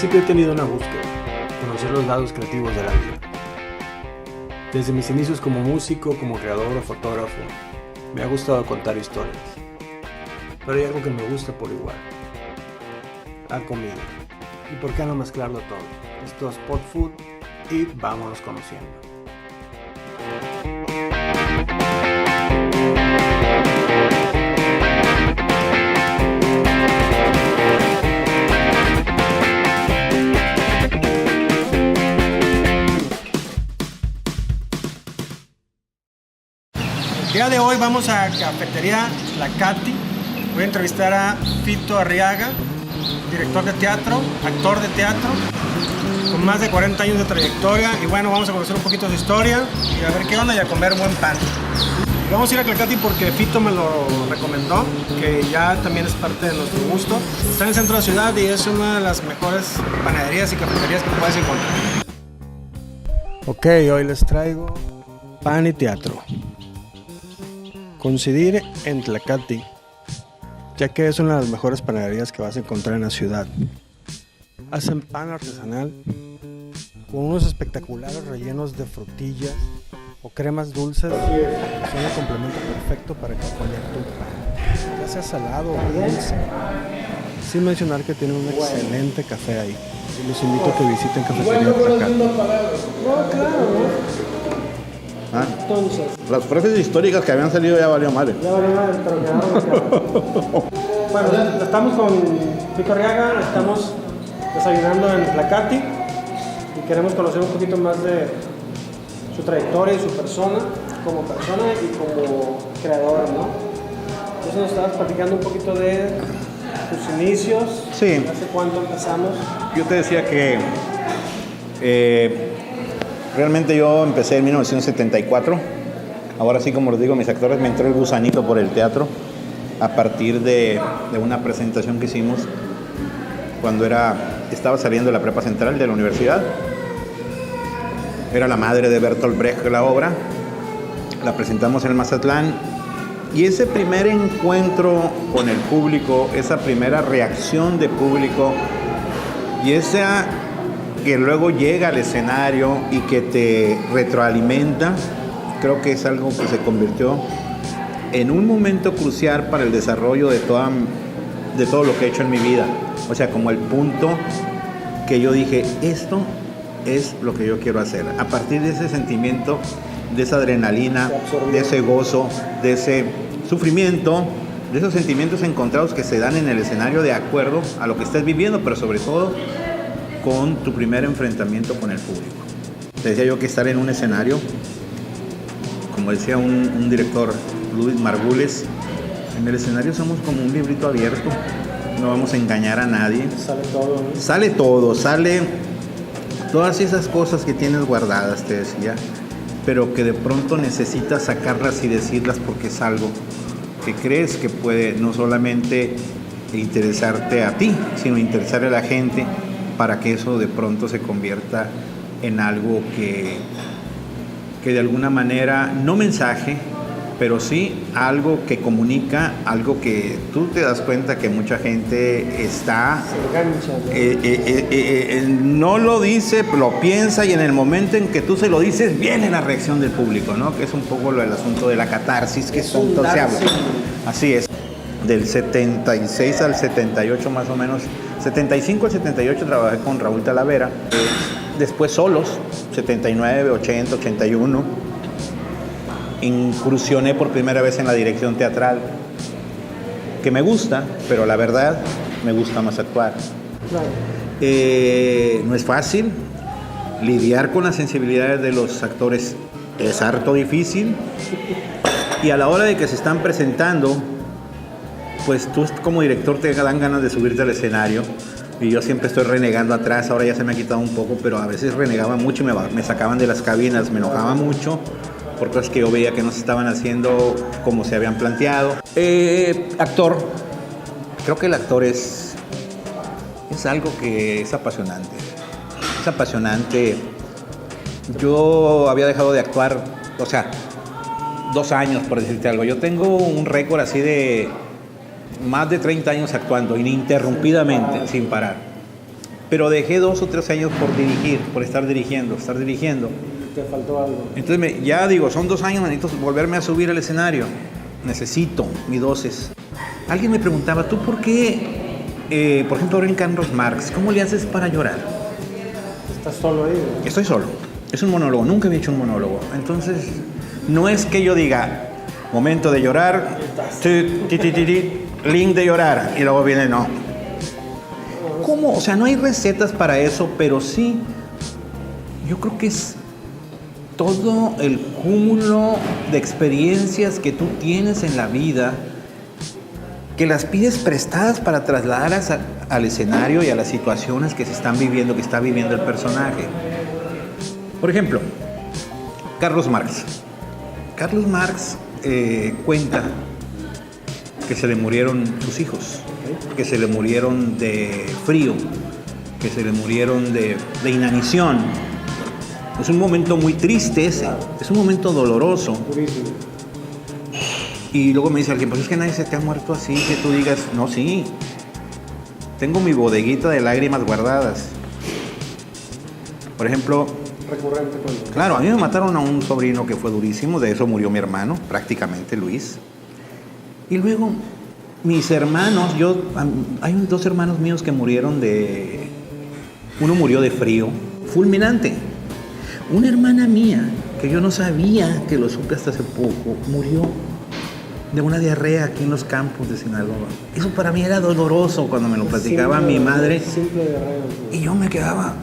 siempre he tenido una búsqueda, conocer los lados creativos de la vida. Desde mis inicios como músico, como creador o fotógrafo, me ha gustado contar historias. Pero hay algo que me gusta por igual: la comida. ¿Y por qué no mezclarlo todo? Esto es Spot Food y vámonos conociendo. El día de hoy vamos a Cafetería Tlacati. Voy a entrevistar a Fito Arriaga, director de teatro, actor de teatro, con más de 40 años de trayectoria. Y bueno, vamos a conocer un poquito su historia y a ver qué onda y a comer buen pan. Y vamos a ir a Tlacati porque Fito me lo recomendó, que ya también es parte de nuestro gusto. Está en el centro de la ciudad y es una de las mejores panaderías y cafeterías que puedes encontrar. Ok, hoy les traigo pan y teatro. Coincidir en Tlacati, ya que es una de las mejores panaderías que vas a encontrar en la ciudad. Hacen pan artesanal con unos espectaculares rellenos de frutillas o cremas dulces. Son el complemento perfecto para acompañar tu pan, ya sea salado o dulce. Sin mencionar que tienen un excelente café ahí. Y los invito a que visiten Cafetería Tlacati. No, claro. Ah, Entonces, las frases históricas que habían salido ya valió madre. ya valió madre, pero quedaron. Bueno, estamos con Fito Arriaga, estamos desayunando en Tlacati y queremos conocer un poquito más de su trayectoria y su persona y como creador, ¿no? Entonces nos estabas platicando un poquito de tus inicios. Sí. ¿Hace cuánto empezamos? Yo te decía que realmente yo empecé en 1974. Ahora sí, como les digo, mis actores, me entró el gusanito por el teatro a partir de una presentación que hicimos cuando estaba saliendo de la prepa central de la universidad. Era la madre de Bertolt Brecht la obra. La presentamos en el Mazatlán. Y ese primer encuentro con el público, esa primera reacción de público y esa que luego llega al escenario y que te retroalimenta, creo que es algo que se convirtió en un momento crucial para el desarrollo de todo lo que he hecho en mi vida. O sea, como el punto que yo dije, esto es lo que yo quiero hacer. A partir de ese sentimiento, de esa adrenalina, de ese gozo, de ese sufrimiento, de esos sentimientos encontrados que se dan en el escenario de acuerdo a lo que estés viviendo, pero sobre todo con tu primer enfrentamiento con el público. Te decía yo que estar en un escenario, como decía un director, Luis Margules, en el escenario somos como un librito abierto, no vamos a engañar a nadie. Sale todo, ¿no? Sale todo, sale todas esas cosas que tienes guardadas, te decía, pero que de pronto necesitas sacarlas y decirlas porque es algo que crees que puede no solamente interesarte a ti, sino interesar a la gente, para que eso de pronto se convierta en algo que de alguna manera, no mensaje, pero sí algo que comunica, algo que tú te das cuenta que mucha gente está, no lo dice, lo piensa, y en el momento en que tú se lo dices, viene la reacción del público, ¿no? Que es un poco el asunto de la catarsis, que tanto se habla. Así es. Del 76 al 78 más o menos, 75 al 78 trabajé con Raúl Talavera, después solos, 79, 80, 81, incursioné por primera vez en la dirección teatral, que me gusta, pero la verdad me gusta más actuar. Claro. No es fácil, lidiar con las sensibilidades de los actores es harto difícil, y a la hora de que se están presentando, pues tú como director te dan ganas de subirte al escenario, y yo siempre estoy renegando atrás. Ahora ya se me ha quitado un poco, pero a veces renegaba mucho y me sacaban de las cabinas, me enojaba mucho por cosas que yo veía que no se estaban haciendo como se habían planteado. Actor, creo que el actor es algo que es apasionante. Es apasionante. Yo había dejado de actuar, o sea, 2 años, por decirte algo. Yo tengo un récord así de más de 30 años actuando ininterrumpidamente, sin parar. pero dejé 2 o 3 años por estar dirigiendo. Te faltó algo. Entonces ya digo, son 2 años, necesito volverme a subir al escenario. Necesito mi dosis. Alguien me preguntaba, ¿tú por qué, por ejemplo, ahora en Carlos Marx, cómo le haces para llorar? ¿Estás solo ahí? Estoy solo. Es un monólogo, nunca había hecho un monólogo. Entonces, no es que yo diga, momento de llorar, link de llorar, y luego viene, no. ¿Cómo? O sea, no hay recetas para eso, pero sí, yo creo que es todo el cúmulo de experiencias que tú tienes en la vida, que las pides prestadas para trasladarlas al escenario y a las situaciones que se están viviendo, que está viviendo el personaje. Por ejemplo, Carlos Marx. Carlos Marx cuenta que se le murieron sus hijos, que se le murieron de frío, que se le murieron de inanición. Es un momento muy triste ese, es un momento doloroso. Y luego me dice alguien, pues es que nadie se te ha muerto así, que tú digas, no, sí, tengo mi bodeguita de lágrimas guardadas. Por ejemplo, recurrente. Claro, a mí me mataron a un sobrino que fue durísimo, de eso murió mi hermano, prácticamente, Luis. Y luego, mis hermanos, hay 2 hermanos míos que murieron uno murió de frío, fulminante. Una hermana mía, que yo no sabía, que lo supe hasta hace poco, murió de una diarrea aquí en los campos de Sinaloa. Eso para mí era doloroso cuando me lo platicaba mi madre. Simple diarrea. Y yo me quedaba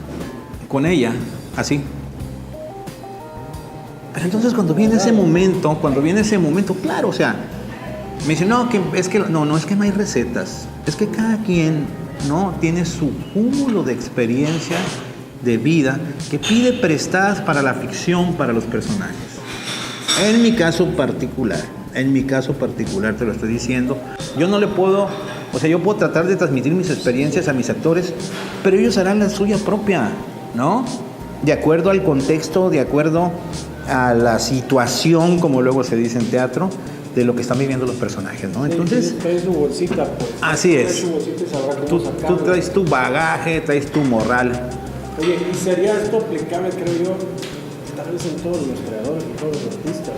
con ella, así. Pero entonces cuando viene ese momento, claro, o sea, me dice, no, es que no hay recetas. Es que cada quien, ¿no?, tiene su cúmulo de experiencia de vida que pide prestadas para la ficción, para los personajes. En mi caso particular te lo estoy diciendo, yo no le puedo, o sea, yo puedo tratar de transmitir mis experiencias a mis actores, pero ellos harán la suya propia, ¿no? De acuerdo al contexto, de acuerdo a la situación, como luego se dice en teatro, de lo que están viviendo los personajes, ¿no? Entonces, traes tu bolsita, pues. Así es. Traes tu bolsita y sabrás tú cómo sacarlo. traes tu bagaje, traes tu moral. Oye, y sería esto aplicable, creo yo, tal vez en todos los creadores, en todos los artistas,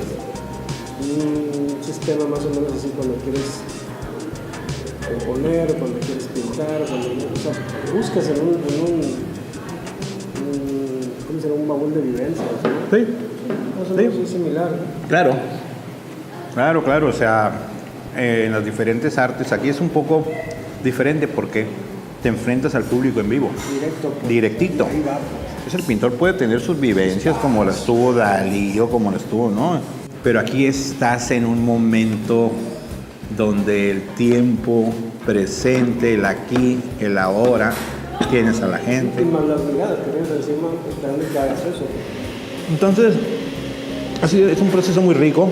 un sistema más o menos así cuando quieres componer, cuando quieres pintar, buscas en un baúl de vivencias, ¿no? Sí. Más o menos es similar, ¿no? Claro, o sea, en las diferentes artes, aquí es un poco diferente porque te enfrentas al público en vivo. Directito. Ahí va, pues. El pintor puede tener sus vivencias como las tuvo Dalí o como las tuvo, ¿no? Pero aquí estás en un momento donde el tiempo presente, el aquí, el ahora, tienes a la gente. Y más las miradas, querías decir, esperando que hagas eso. Entonces, es un proceso muy rico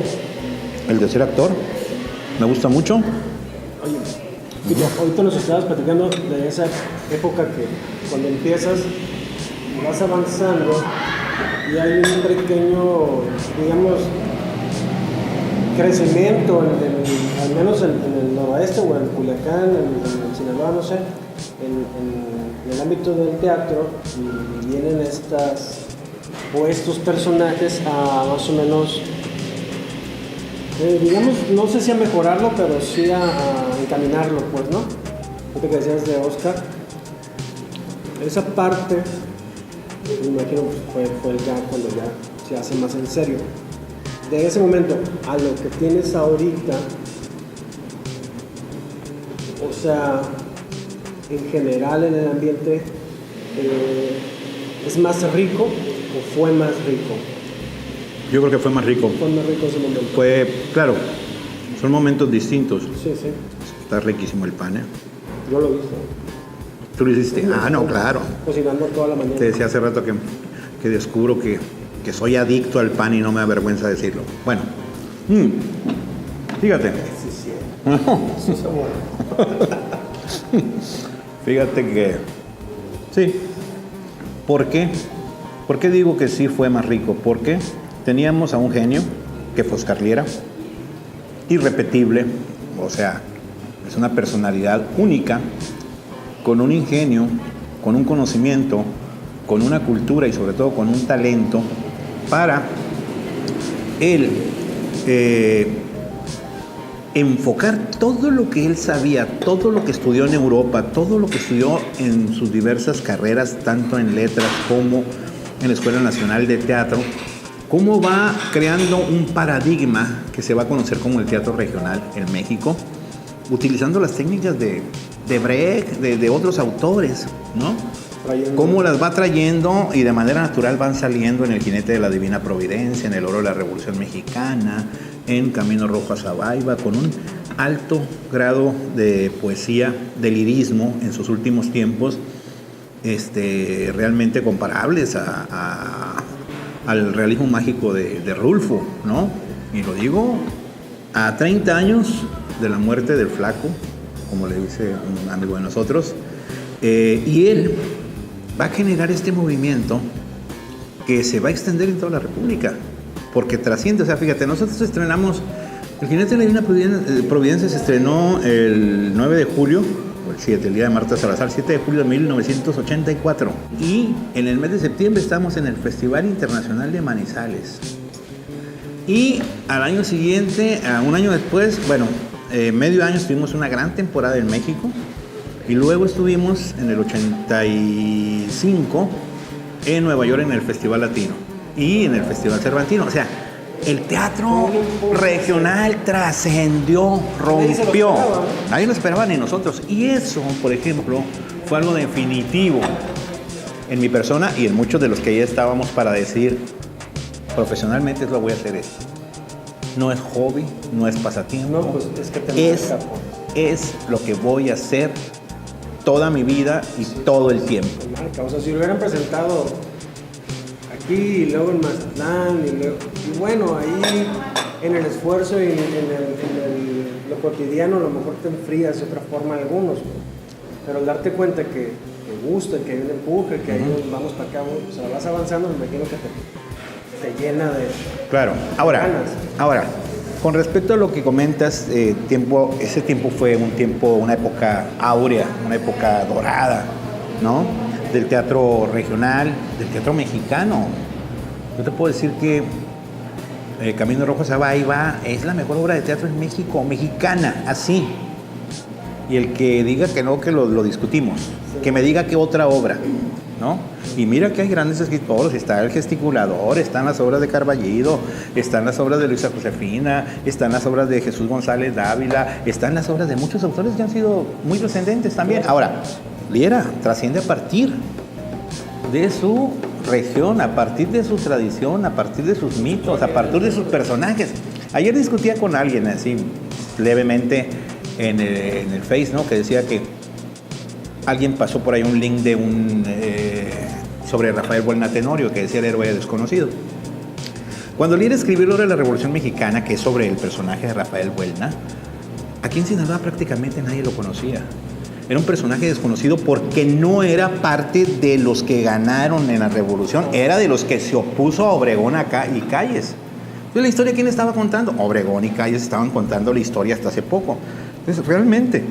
el de ser actor. Me gusta mucho. Oye, ahorita nos estabas platicando de esa época que cuando empiezas vas avanzando y hay un pequeño, digamos, crecimiento, al menos en el noroeste o en Culiacán, en Sinaloa, no sé, en el ámbito del teatro, y vienen estos personajes a más o menos, digamos, no sé si a mejorarlo, pero sí a encaminarlo, pues, ¿no? Lo que decías de Oscar, esa parte, me imagino, pues, fue ya cuando ya se hace más en serio. De ese momento a lo que tienes ahorita, o sea, en general en el ambiente, ¿es más rico o fue más rico? Yo creo que fue más rico. Fue más rico ese momento. Claro, son momentos distintos. Sí. Está riquísimo el pan, ¿eh? Yo lo hice. ¿Tú lo hiciste? No, claro. Cocinando toda la mañana. Te decía hace rato que descubro que soy adicto al pan y no me avergüenza decirlo. Bueno, fíjate. Sí, sabor. Fíjate que sí. ¿Por qué? ¿Por qué digo que sí fue más rico? Porque teníamos a un genio que fue Oscar Liera, irrepetible, o sea, es una personalidad única, con un ingenio con un conocimiento, con una cultura y sobre todo con un talento para él enfocar todo lo que él sabía, todo lo que estudió en Europa, todo lo que estudió en sus diversas carreras, tanto en letras como en la Escuela Nacional de Teatro, cómo va creando un paradigma que se va a conocer como el teatro regional en México, utilizando las técnicas de Brecht, de otros autores, ¿no? Cómo las va trayendo y de manera natural van saliendo en El Jinete de la Divina Providencia, en El Oro de la Revolución Mexicana, en Camino Rojo a Zabaiba, con un alto grado de poesía, de lirismo en sus últimos tiempos, realmente comparables al realismo mágico de Rulfo, ¿no? Y lo digo a 30 años de la muerte del Flaco, como le dice un amigo de nosotros, y él va a generar este movimiento que se va a extender en toda la República, porque trasciende. O sea, fíjate, nosotros estrenamos El Jinete de la Divina Providencia, se estrenó el 9 de julio, o el 7, el día de Marta Salazar, 7 de julio de 1984, y en el mes de septiembre estamos en el Festival Internacional de Manizales, y al año siguiente, un año después, medio año, estuvimos una gran temporada en México. Y luego estuvimos en el 85 en Nueva York en el Festival Latino y en el Festival Cervantino. O sea, el teatro regional trascendió, rompió. Nadie lo esperaba ni nosotros. Y eso, por ejemplo, fue algo definitivo en mi persona y en muchos de los que ya estábamos para decir, profesionalmente lo voy a hacer esto. No es hobby, no es pasatiempo. No, pues es que te es lo que voy a hacer toda mi vida y todo el tiempo. O sea, si lo hubieran presentado aquí y luego en Mazatlán y bueno, ahí en el esfuerzo y en lo cotidiano a lo mejor te enfrías de otra forma algunos, pero al darte cuenta que gusta, que hay un empuje, que ahí vamos para acá, o sea, vas avanzando, me imagino que te llena de ganas. Ahora, con respecto a lo que comentas, ese tiempo fue una época áurea, una época dorada, ¿no? Del teatro regional, del teatro mexicano. Yo te puedo decir que Camino Rojo a Zabaiba es la mejor obra de teatro en México, mexicana, así. Y el que diga que no, que lo discutimos. Que me diga que otra obra, ¿no? Y mira que hay grandes escritores, está El Gesticulador, están las obras de Carballido, están las obras de Luisa Josefina, están las obras de Jesús González Dávila, están las obras de muchos autores que han sido muy trascendentes también. Ahora, Liera trasciende a partir de su región, a partir de su tradición, a partir de sus mitos, a partir de sus personajes. Ayer discutía con alguien así levemente en el Face, ¿no? Que decía que alguien pasó por ahí un link de sobre Rafael Buelna Tenorio, que decía el héroe desconocido. Cuando Liera escribió Lo de la Revolución Mexicana, que es sobre el personaje de Rafael Buelna, aquí en Sinaloa prácticamente nadie lo conocía. Era un personaje desconocido porque no era parte de los que ganaron en la revolución, era de los que se opuso a Obregón y Calles. Entonces, ¿la historia quién estaba contando? Obregón y Calles estaban contando la historia hasta hace poco. Entonces, realmente,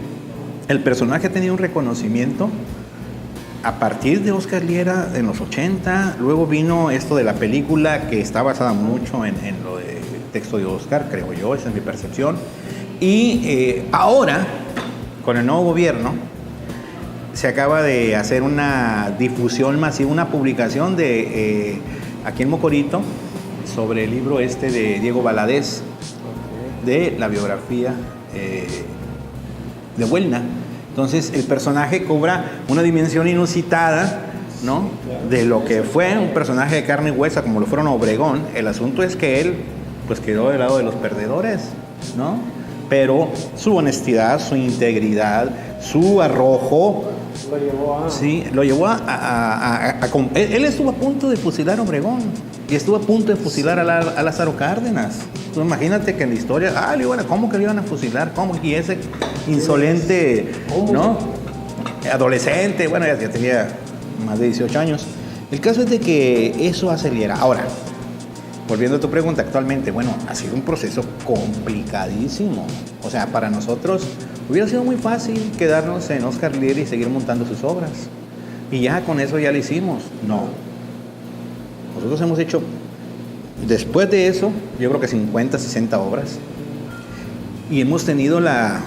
el personaje ha tenido un reconocimiento a partir de Oscar Liera en los 80, luego vino esto de la película que está basada mucho en lo del texto de Oscar, creo yo, esa es mi percepción. Y ahora, con el nuevo gobierno, se acaba de hacer una difusión masiva, una publicación de aquí en Mocorito sobre el libro de Diego Valadez, de la biografía de Buelna. Entonces el personaje cobra una dimensión inusitada, ¿no? De lo que fue un personaje de carne y hueso, como lo fueron Obregón. El asunto es que él pues quedó del lado de los perdedores, ¿no? Pero su honestidad, su integridad, su arrojo, lo llevó él estuvo a punto de fusilar a Obregón y estuvo a punto de fusilar a Lázaro Cárdenas. Tú imagínate que en la historia, ¿cómo que lo iban a fusilar? ¿Cómo? Y ese insolente, ¿no? Adolescente, ya tenía más de 18 años. El caso es de que eso acelera. Ahora, volviendo a tu pregunta, actualmente, ha sido un proceso complicadísimo. O sea, para nosotros hubiera sido muy fácil quedarnos en Oscar Liera y seguir montando sus obras. y ya con eso ya lo hicimos. No. Nosotros hemos hecho, después de eso, yo creo que 50, 60 obras. Y hemos tenido la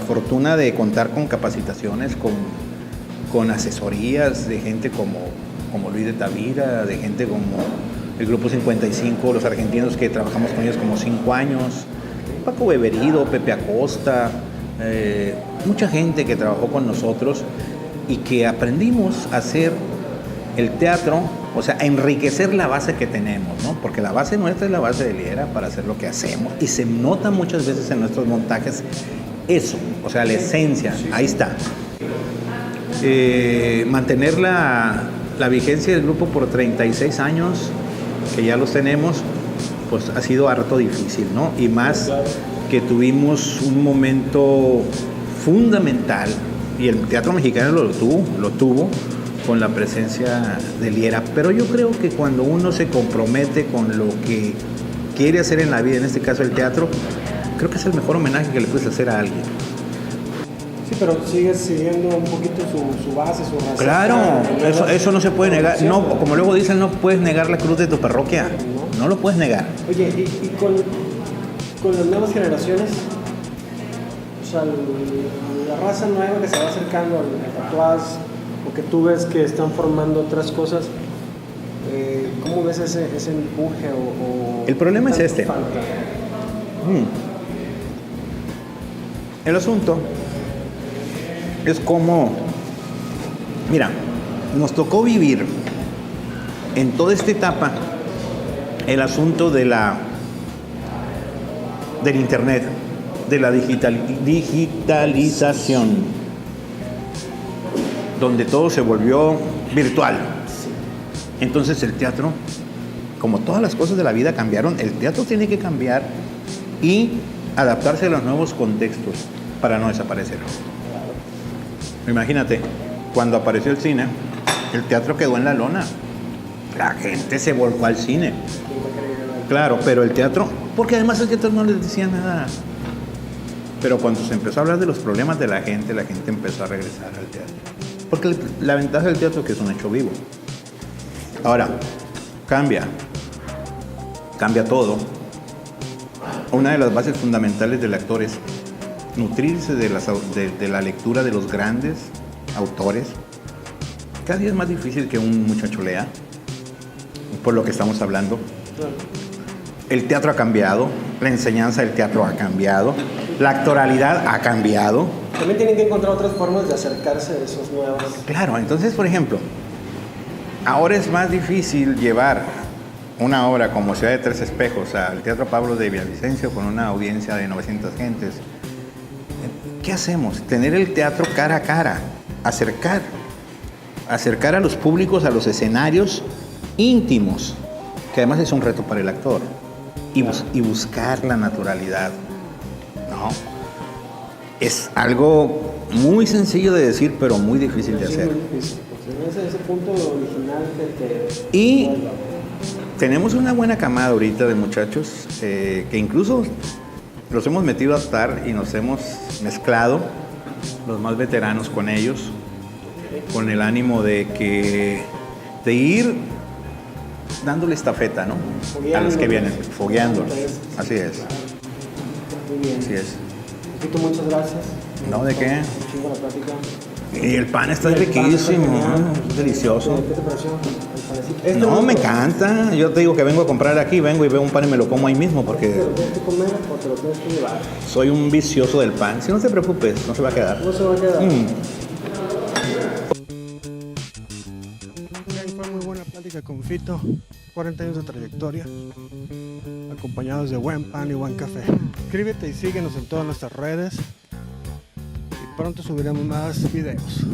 fortuna de contar con capacitaciones, con asesorías de gente como Luis de Tavira, de gente como el Grupo 55, los argentinos que trabajamos con ellos como 5 años, Paco Beberido, Pepe Acosta, mucha gente que trabajó con nosotros y que aprendimos a hacer el teatro, o sea, a enriquecer la base que tenemos, ¿no? Porque la base nuestra es la base de Liera para hacer lo que hacemos y se nota muchas veces en nuestros montajes eso, o sea, la esencia, ahí está. Mantener la vigencia del grupo por 36 años, que ya los tenemos, pues ha sido harto difícil, ¿no? Y más que tuvimos un momento fundamental, y el teatro mexicano lo tuvo con la presencia de Liera, pero yo creo que cuando uno se compromete con lo que quiere hacer en la vida, en este caso el teatro, creo que es el mejor homenaje que le puedes hacer a alguien. Sí, pero sigues siguiendo un poquito su base, su raza. Claro, eso no se puede negar. No, como luego dicen, no puedes negar la cruz de tu parroquia. No lo puedes negar. Oye, y con las nuevas generaciones, o sea, la raza nueva que se va acercando al tatuaje, o que tú ves que están formando otras cosas, ¿cómo ves ese empuje? El problema es este. El asunto es como, mira, nos tocó vivir en toda esta etapa el asunto del internet, de la digitalización, donde todo se volvió virtual. Entonces el teatro, como todas las cosas de la vida cambiaron, el teatro tiene que cambiar y adaptarse a los nuevos contextos para no desaparecer. Imagínate, cuando apareció el cine, el teatro quedó en la lona. La gente se volcó al cine. Claro, pero el teatro, porque además el teatro no les decía nada. Pero cuando se empezó a hablar de los problemas de la gente empezó a regresar al teatro. Porque la ventaja del teatro es que es un hecho vivo. Ahora, cambia todo. Una de las bases fundamentales del actor es nutrirse de la lectura de los grandes autores. Cada día es más difícil que un muchacho lea, por lo que estamos hablando. El teatro ha cambiado, la enseñanza del teatro ha cambiado, la actoralidad ha cambiado. También tienen que encontrar otras formas de acercarse a esos nuevos. Claro, entonces, por ejemplo, ahora es más difícil llevar una obra como Ciudad de Tres Espejos al Teatro Pablo de Villavicencio con una audiencia de 900 gentes. ¿Qué hacemos? Tener el teatro cara a cara, acercar a los públicos a los escenarios íntimos, que además es un reto para el actor, y buscar la naturalidad, ¿no? Es algo muy sencillo de decir, pero muy difícil de hacer. Muy difícil, porque ese punto original que Y tenemos una buena camada ahorita de muchachos que incluso los hemos metido a estar y nos hemos mezclado, los más veteranos con ellos, con el ánimo de ir dándole estafeta, ¿no? A los que vienen, fogueándolos. Así es. Muy bien. Así es. Tito, muchas gracias. ¿No? ¿De qué? Un chingo la plática. Y el pan está riquísimo, es delicioso. ¿Qué te pareció? El panecito. No, me encanta. Yo te digo que vengo a comprar aquí, vengo y veo un pan y me lo como ahí mismo porque ¿Te lo tienes que comer o te lo tienes que llevar? soy un vicioso del pan. Si no te preocupes, no se va a quedar. No se va a quedar. Ahí fue muy buena plática con Fito, 40 años de trayectoria, acompañados de buen pan y buen café. Suscríbete y síguenos en todas nuestras redes y pronto subiremos más videos.